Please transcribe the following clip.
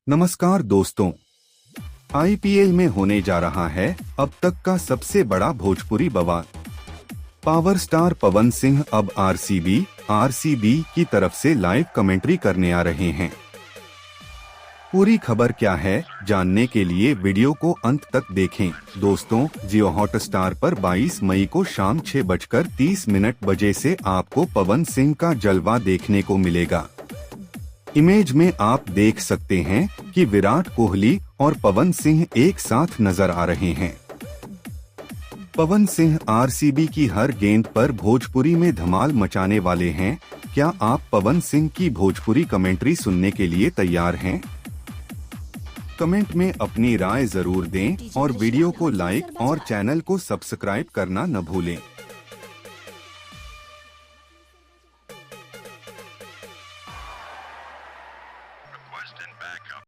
नमस्कार दोस्तों, आईपीएल में होने जा रहा है अब तक का सबसे बड़ा भोजपुरी बवाल। पावर स्टार पवन सिंह अब आरसीबी की तरफ से लाइव कमेंट्री करने आ रहे हैं। पूरी खबर क्या है, जानने के लिए वीडियो को अंत तक देखें। दोस्तों, जियो हॉटस्टार पर 22 मई को शाम 6:30 बजे से आपको पवन सिंह का जलवा देखने को मिलेगा। इमेज में आप देख सकते हैं कि विराट कोहली और पवन सिंह एक साथ नजर आ रहे हैं। पवन सिंह आरसीबी की हर गेंद पर भोजपुरी में धमाल मचाने वाले हैं। क्या आप पवन सिंह की भोजपुरी कमेंट्री सुनने के लिए तैयार हैं? कमेंट में अपनी राय जरूर दें और वीडियो को लाइक और चैनल को सब्सक्राइब करना न भूलें।